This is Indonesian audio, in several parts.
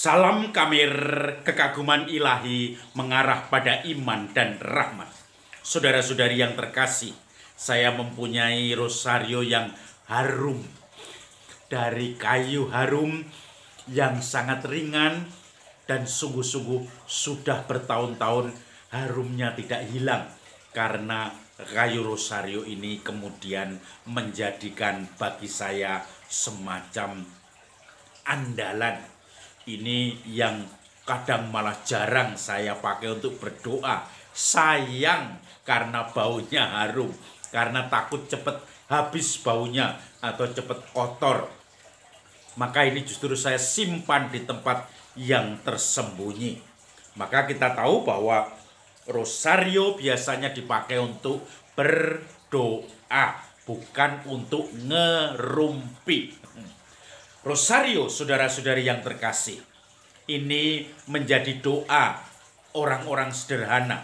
Salam kamir kekaguman ilahi mengarah pada iman dan rahmat. Saudara-saudari yang terkasih, saya mempunyai rosario yang harum. Dari kayu harum yang sangat ringan dan sungguh-sungguh sudah bertahun-tahun harumnya tidak hilang. Karena kayu rosario ini kemudian menjadikan bagi saya semacam andalan. Ini yang kadang malah jarang saya pakai untuk berdoa. Sayang karena baunya harum. Karena takut cepat habis baunya atau cepat kotor. Maka ini justru saya simpan di tempat yang tersembunyi. Maka kita tahu bahwa rosario biasanya dipakai untuk berdoa, bukan untuk ngerumpi. Rosario, saudara-saudari yang terkasih, ini menjadi doa orang-orang sederhana.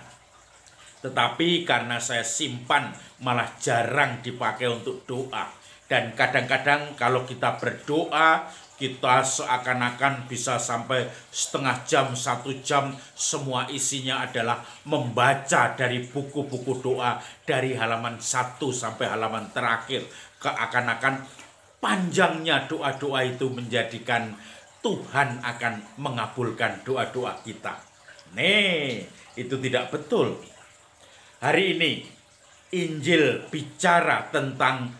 Tetapi karena saya simpan malah jarang dipakai untuk doa. Dan kadang-kadang kalau kita berdoa, kita seakan-akan bisa sampai setengah jam, 1 jam, semua isinya adalah membaca dari buku-buku doa dari halaman 1 sampai halaman terakhir. Keakan-akan panjangnya doa-doa itu menjadikan Tuhan akan mengabulkan doa-doa kita. Itu tidak betul. Hari ini Injil bicara tentang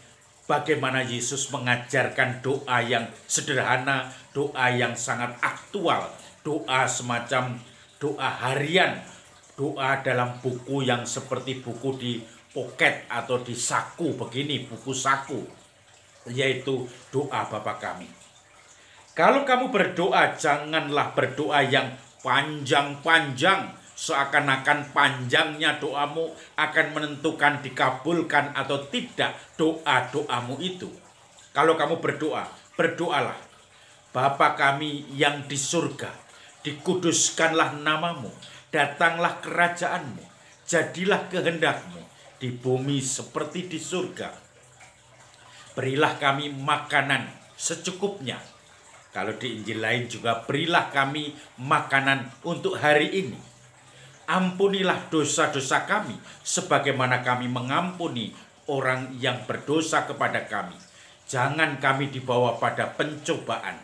bagaimana Yesus mengajarkan doa yang sederhana, doa yang sangat aktual, doa semacam doa harian, doa dalam buku yang seperti buku di poket atau di saku begini, buku saku, yaitu doa Bapa kami. Kalau kamu berdoa, janganlah berdoa yang panjang-panjang, seakan-akan panjangnya doamu akan menentukan dikabulkan atau tidak doa-doamu itu. Kalau kamu berdoa, berdoalah, Bapa kami yang di surga, dikuduskanlah namamu, datanglah kerajaanmu, jadilah kehendakmu di bumi seperti di surga. Berilah kami makanan secukupnya. Kalau di Injil lain juga berilah kami makanan untuk hari ini. Ampunilah dosa-dosa kami sebagaimana kami mengampuni orang yang berdosa kepada kami. Jangan kami dibawa pada pencobaan.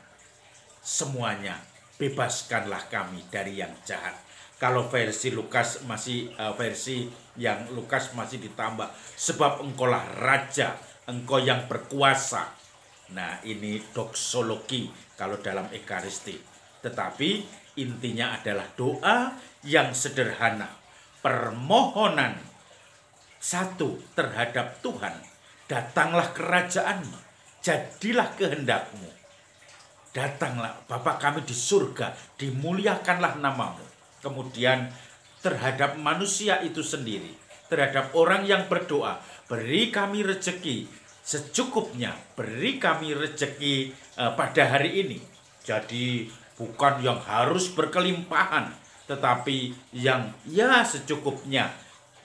Semuanya bebaskanlah kami dari yang jahat. Kalau versi Lukas masih Lukas masih ditambah, sebab engkaulah raja, engkau yang berkuasa. Nah, ini doksologi kalau dalam Ekaristi. Tetapi intinya adalah doa yang sederhana. Permohonan satu terhadap Tuhan. Datanglah kerajaanmu, jadilah kehendakmu. Datanglah Bapa kami di surga, dimuliakanlah namamu. Kemudian terhadap manusia itu sendiri, terhadap orang yang berdoa, beri kami rezeki secukupnya, beri kami rezeki pada hari ini. Jadi bukan yang harus berkelimpahan, tetapi yang ya secukupnya,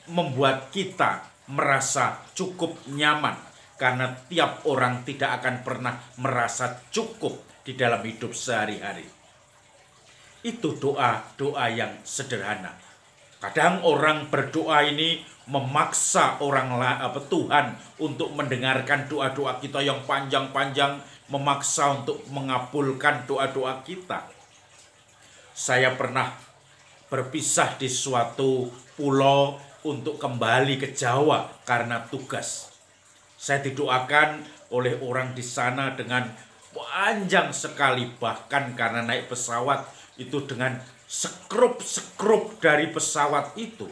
membuat kita merasa cukup nyaman. Karena tiap orang tidak akan pernah merasa cukup di dalam hidup sehari-hari. Itu doa-doa yang sederhana. Kadang orang berdoa ini memaksa Tuhan untuk mendengarkan doa-doa kita yang panjang-panjang, memaksa untuk mengabulkan doa-doa kita. Saya pernah berpisah di suatu pulau untuk kembali ke Jawa karena tugas. Saya didoakan oleh orang di sana dengan panjang sekali, bahkan karena naik pesawat itu dengan sekrup dari pesawat itu.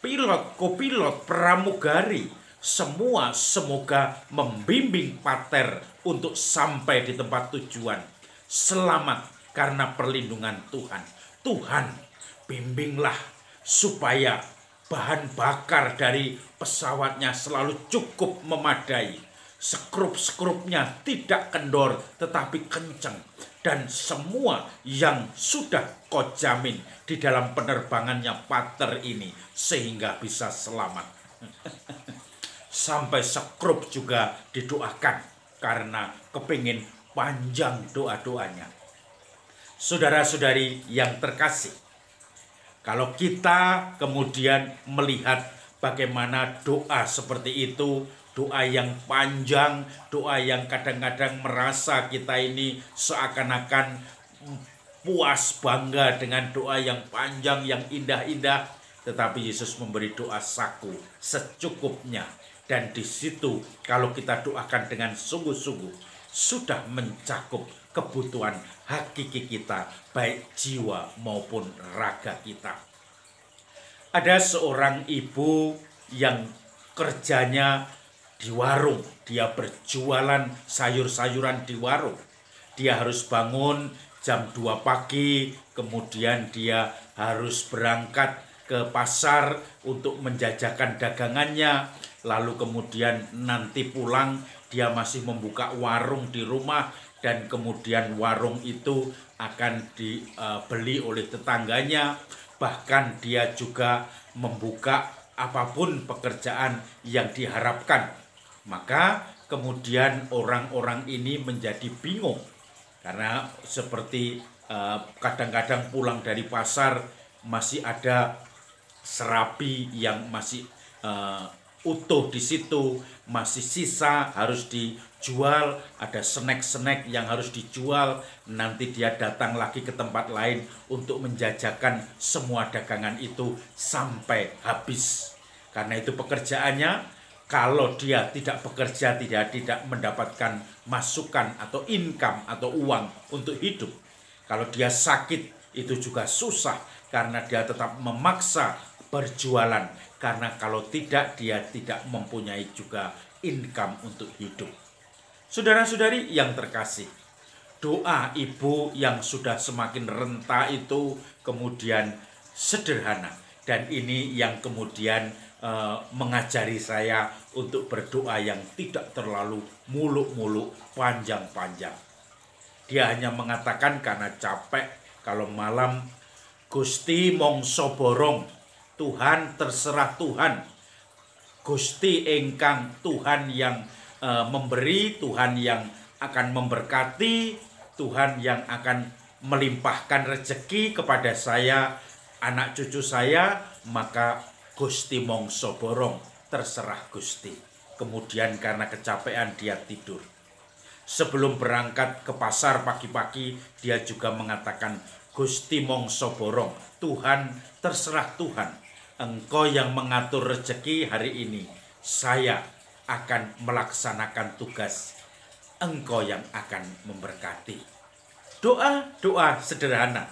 Pilot, kopilot, pramugari, semua semoga membimbing pater untuk sampai di tempat tujuan. Selamat karena perlindungan Tuhan. Tuhan, bimbinglah supaya bahan bakar dari pesawatnya selalu cukup memadai. Sekrup-sekrupnya tidak kendor tetapi kencang. Dan semua yang sudah kau jamin di dalam penerbangannya pater ini sehingga bisa selamat. Sampai sekrup juga didoakan karena kepingin panjang doa-doanya. Saudara-saudari yang terkasih, kalau kita kemudian melihat bagaimana doa seperti itu, doa yang panjang, doa yang kadang-kadang merasa kita ini seakan-akan puas bangga dengan doa yang panjang, yang indah-indah, tetapi Yesus memberi doa saku secukupnya. Dan di situ kalau kita doakan dengan sungguh-sungguh, sudah mencakup kebutuhan hakiki kita, baik jiwa maupun raga kita. Ada seorang ibu yang kerjanya di warung, dia berjualan sayur-sayuran di warung. Dia harus bangun jam 2 pagi, kemudian dia harus berangkat ke pasar untuk menjajakan dagangannya, lalu kemudian nanti pulang dia masih membuka warung di rumah, dan kemudian warung itu akan dibeli oleh tetangganya. Bahkan dia juga membuka apapun pekerjaan yang diharapkan. Maka kemudian orang-orang ini menjadi bingung, karena seperti kadang-kadang pulang dari pasar masih ada serapi yang masih utuh di situ, masih sisa harus dijual, ada snack-snack yang harus dijual. Nanti dia datang lagi ke tempat lain untuk menjajakan semua dagangan itu sampai habis. Karena itu pekerjaannya, kalau dia tidak bekerja, tidak mendapatkan masukan atau income atau uang untuk hidup. Kalau dia sakit, itu juga susah karena dia tetap memaksa berjualan, karena kalau tidak dia tidak mempunyai juga income untuk hidup. Saudara-saudari yang terkasih, doa ibu yang sudah semakin renta itu kemudian sederhana, dan ini yang kemudian mengajari saya untuk berdoa yang tidak terlalu muluk-muluk, panjang-panjang. Dia hanya mengatakan karena capek kalau malam, Gusti mongso borong, Tuhan terserah Tuhan. Gusti engkang, Tuhan yang memberi, Tuhan yang akan memberkati, Tuhan yang akan melimpahkan rezeki kepada saya, anak cucu saya, maka Gusti mongso borong, terserah Gusti. Kemudian karena kecapean dia tidur. Sebelum berangkat ke pasar pagi-pagi, dia juga mengatakan, Gusti mongso borong, Tuhan terserah Tuhan. Engkau yang mengatur rezeki hari ini, saya akan melaksanakan tugas. Engkau yang akan memberkati. Doa-doa sederhana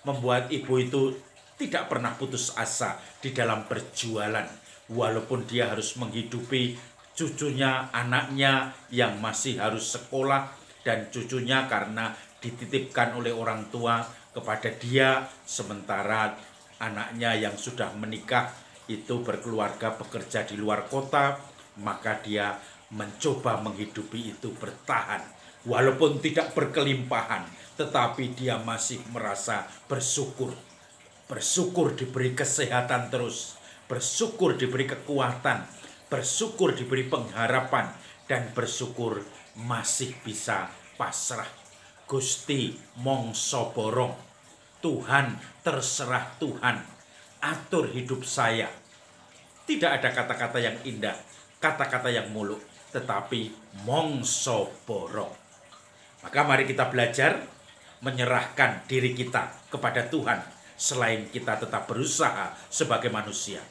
membuat ibu itu tidak pernah putus asa di dalam berjualan. Walaupun dia harus menghidupi cucunya, anaknya yang masih harus sekolah, dan cucunya karena dititipkan oleh orang tua kepada dia, sementara anaknya yang sudah menikah itu berkeluarga bekerja di luar kota, maka dia mencoba menghidupi itu, bertahan. Walaupun tidak berkelimpahan, tetapi dia masih merasa bersyukur. Bersyukur diberi kesehatan terus, bersyukur diberi kekuatan, bersyukur diberi pengharapan, dan bersyukur masih bisa pasrah. Gusti mongso borong, Tuhan terserah Tuhan, atur hidup saya. Tidak ada kata-kata yang indah, kata-kata yang muluk, tetapi mongso borong. Maka mari kita belajar menyerahkan diri kita kepada Tuhan, selain kita tetap berusaha sebagai manusia.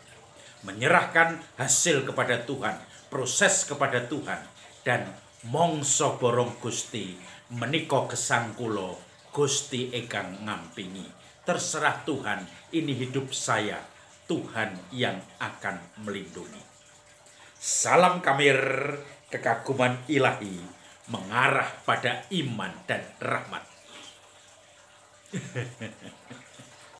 Menyerahkan hasil kepada Tuhan, proses kepada Tuhan, dan mongso borong Gusti, menika gesang kula, Gusti ingkang ngampingi. Terserah Tuhan, ini hidup saya, Tuhan yang akan melindungi. Salam Kamir, kekaguman ilahi mengarah pada iman dan rahmat.